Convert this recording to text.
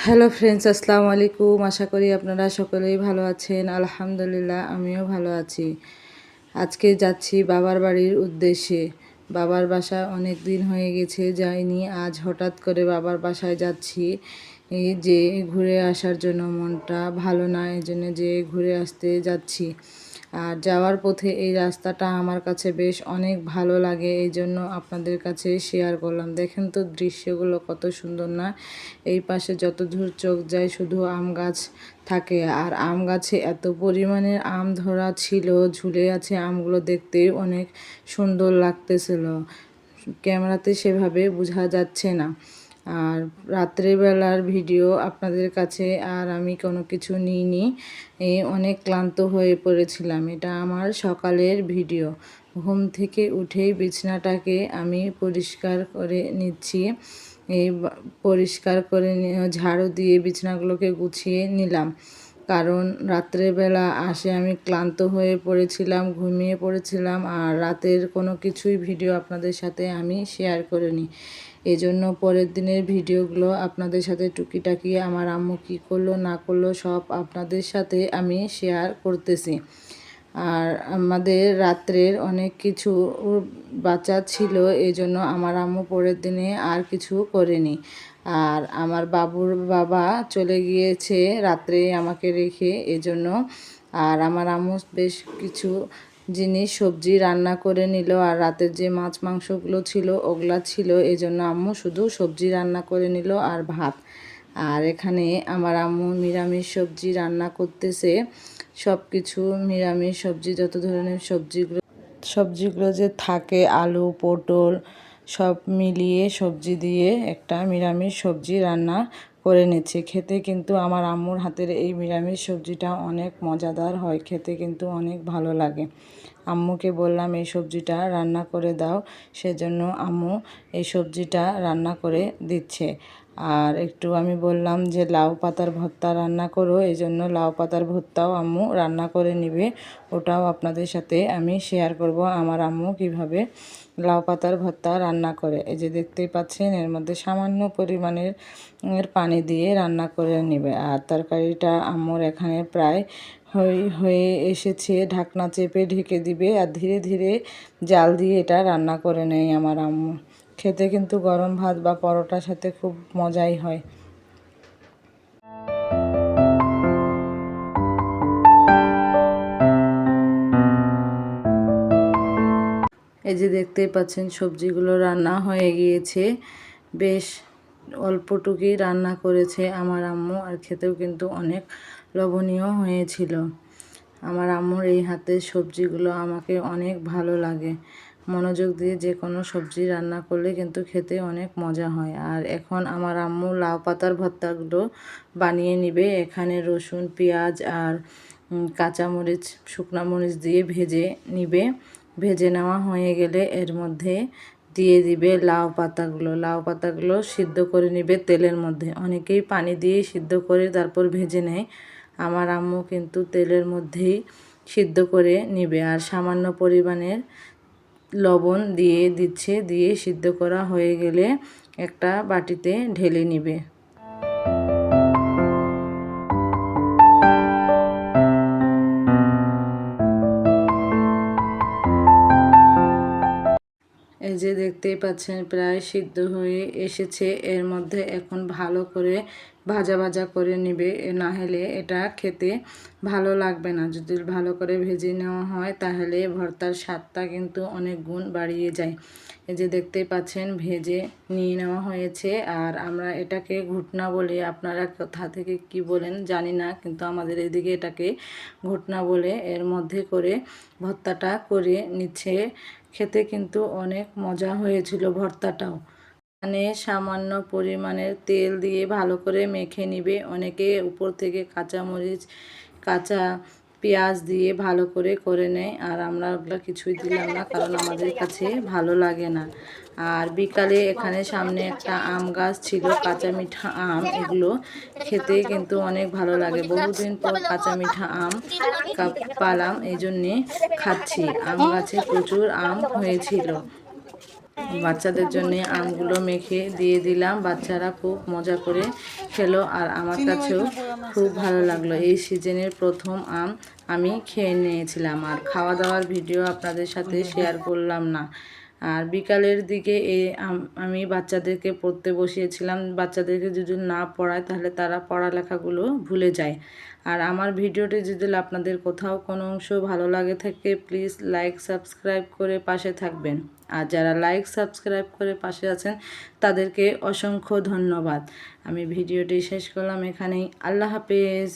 Hello friends, আসসালামু আলাইকুম। আশা করি আপনারা সকলেই ভালো আছেন। আলহামদুলিল্লাহ, আমিও ভালো আছি। আজকে যাচ্ছি বাবার বাড়ির উদ্দেশ্যে। বাবার বাসা অনেক দিন হয়ে গেছে যাইনি। আজ হঠাৎ করে বাবার বাসায় যাচ্ছি। এই যে ঘুরে আসার জন্য, মনটা ভালো না, এই জন্য যে ঘুরে আসতে যাচ্ছি। আর যাওয়ার পথে এই রাস্তাটা আমার কাছে বেশ অনেক ভালো লাগে, এই জন্য আপনাদের কাছে শেয়ার করলাম। দেখেন তো দৃশ্যগুলো কত সুন্দর না। এই পাশে যত দূর চোখ যায় শুধু আম গাছ থাকে, আর আম গাছে এত পরিমাণে আম ধরা ছিল, ঝুলে আছে আমগুলো, দেখতে অনেক সুন্দর লাগতেছিল। ক্যামেরাতে সেভাবে বোঝা যাচ্ছে না। আর রাত্রেবেলার ভিডিও আপনাদের কাছে আর আমি কোনো কিছু নিইনি। অনেক ক্লান্ত হয়ে পড়েছিলাম। এটা আমার সকালের ভিডিও। ঘুম থেকে উঠেই বিছানাটাকে আমি পরিষ্কার করে নিচ্ছি। এই পরিষ্কার করে ঝাড়ু দিয়ে বিছানাগুলোকে গুছিয়ে নিলাম, কারণ রাত্রেবেলা আমি ক্লান্ত হয়ে পড়েছিলাম, ঘুমিয়ে পড়েছিলাম, আর রাতের কোনো কিছুই ভিডিও আপনাদের সাথে আমি শেয়ার করিনি। এজন্য পরের দিনের ভিডিওগুলো আপনাদের সাথে টুকিটাকি আমার আম্মু কী করলো না করলো সব আপনাদের সাথে আমি শেয়ার করতেছি। আর আমাদের রাত্রের অনেক কিছু বাঁচা ছিল, এই জন্য আমার আম্মু পরের দিনে আর কিছু করেনি। আর আমার বাবুর বাবা চলে গিয়েছে রাত্রে আমাকে রেখে, এজন্য। আর আমার আম্মু বেশ কিছু জিনিস সবজি রান্না করে নিল, আর রাতের যে মাছ মাংসগুলো ছিল ওগুলা ছিল, এই জন্য আম্মু শুধু সবজি রান্না করে নিল আর ভাত। আর এখানে আমার আম্মু নিরামিষ সবজি রান্না করতেছে। সব কিছু নিরামিষ সবজি, যত ধরনের সবজিগুলো যে থাকে, আলু পটল সব মিলিয়ে সবজি দিয়ে একটা নিরামিষ সবজি রান্না করে নিচ্ছে। খেতে কিন্তু আমার আম্মুর হাতের এই নিরামিষ সবজিটা অনেক মজাদার হয়, খেতে কিন্তু অনেক ভালো লাগে। আম্মুকে বললাম এই সবজিটা রান্না করে দাও, সেজন্য আম্মু এই সবজিটা রান্না করে দিচ্ছে। আর একটু আমি বললাম যে লাউ পাতার ভর্তা রান্না করো, এই জন্য লাউ পাতার ভর্তাও আম্মু রান্না করে নিবে। ওটাও আপনাদের সাথে আমি শেয়ার করব আমার আম্মু কিভাবে লাউ পাতার ভর্তা রান্না করে। এই যে দেখতেই পাচ্ছেন, এর মধ্যে সামান্য পরিমাণের পানি দিয়ে রান্না করে নেবে। আর তরকারিটা আম্মুর এখানে প্রায় হয়ে এসেছে। ঢাকনা চেপে ঢেকে দিবে, আর ধীরে ধীরে জাল দিয়ে এটা রান্না করে নেয় আমার আম্মু। খেতে কিন্তু গরম ভাত বা পরোটার সাথে খুব মজাই হয়। এই যে দেখতেই পাচ্ছেন সবজিগুলো রান্না হয়ে গিয়েছে। বেশ অল্পটুকুই রান্না করেছে আমার আম্মু, আর খেতেও কিন্তু অনেক লোভনীয় হয়েছিল। আমার আম্মুর এই হাতের সবজিগুলো আমাকে অনেক ভালো লাগে। মনোযোগ দিয়ে যে কোনো সবজি রান্না করলে কিন্তু খেতে অনেক মজা হয়। আর এখন আমার আম্মু লাউ পাতার ভর্তাগুলো বানিয়ে নিবে। এখানে রসুন পেঁয়াজ আর কাঁচামরিচ শুকনা মরিচ দিয়ে ভেজে নিবে। ভেজে নেওয়া হয়ে গেলে এর মধ্যে দিয়ে দিবে লাউ পাতাগুলো সিদ্ধ করে নিবে তেলের মধ্যে। অনেকেই পানি দিয়ে সিদ্ধ করে তারপর ভেজে নেয়, আমার আম্মু কিন্তু তেলের মধ্যেই সিদ্ধ করে নিবে। আর সামান্য পরিমাণের লবণ দিয়ে দিচ্ছে, দিয়ে সিদ্ধ করা হয়ে গেলে একটা বাটিতে ঢেলে নিবে। এই যে দেখতেই পাচ্ছেন প্রায় সিদ্ধ হয়ে এসেছে। এর মধ্যে এখন ভালো করে ভাজা ভাজা করে নিবে, না হলে এটা খেতে ভালো লাগবে না। যদি ভালো করে ভেজে নেওয়া হয় তাহলে ভর্তার স্বাদটা কিন্তু অনেক গুণ বাড়িয়ে যায়। এই যে দেখতেই পাচ্ছেন ভেজে নিয়ে নেওয়া হয়েছে। আর আমরা এটাকে ঘুটনা বলি, আপনারা কোথা থেকে কি বলেন জানি না, কিন্তু আমাদের এদিকে এটাকে ঘুটনা বলে। এর মধ্যে করে ভর্তাটা করে নিচ্ছে। খেতে কিন্তু অনেক মজা হয়েছিল ভর্তাটাও। এখানে সামান্য পরিমাণের তেল দিয়ে ভালো করে মেখে নিবে। অনেকে উপর থেকে কাঁচামরিচ কাঁচা পেঁয়াজ দিয়ে ভালো করে নেয়, আর আমরা ওগুলো কিছুই দিলাম না, কারণ আমাদের কাছে ভালো লাগে না। আর বিকালে এখানে সামনে একটা আম গাছ ছিল, কাঁচা মিঠা আম, এগুলো খেতে কিন্তু অনেক ভালো লাগে। বহুদিন পর কাঁচা মিঠা আম পালাম, এই জন্যে খাচ্ছি। আম গাছে প্রচুর আম হয়েছিল। বাচ্চাদের জন্য আমগুলো মেখে দিয়ে দিলাম। বাচ্চারা খুব মজা করে খেলো আর আমার কাছেও খুব ভালো লাগলো। এই সিজনের প্রথম আম আমি খেয়ে নিয়েছিলাম আর খাওয়া দাওয়ার ভিডিও আপনাদের সাথে শেয়ার করলাম না। আর বিকালের দিকে আমি বাচ্চাদেরকে পড়তে বসিয়েছিলাম। বাচ্চাদেরকে যদি না পড়ায় তাহলে তারা পড়ালেখাগুলো ভুলে যায়। আর আমার ভিডিওটি যদি আপনাদের কোথাও কোনো অংশ ভালো লাগে থাকে প্লিজ লাইক সাবস্ক্রাইব করে পাশে থাকবেন। আর যারা লাইক সাবস্ক্রাইব করে পাশে আছেন তাদেরকে অসংখ্য ধন্যবাদ। আমি ভিডিওটি শেষ করলাম এখানেই। আল্লাহ হাফেজ।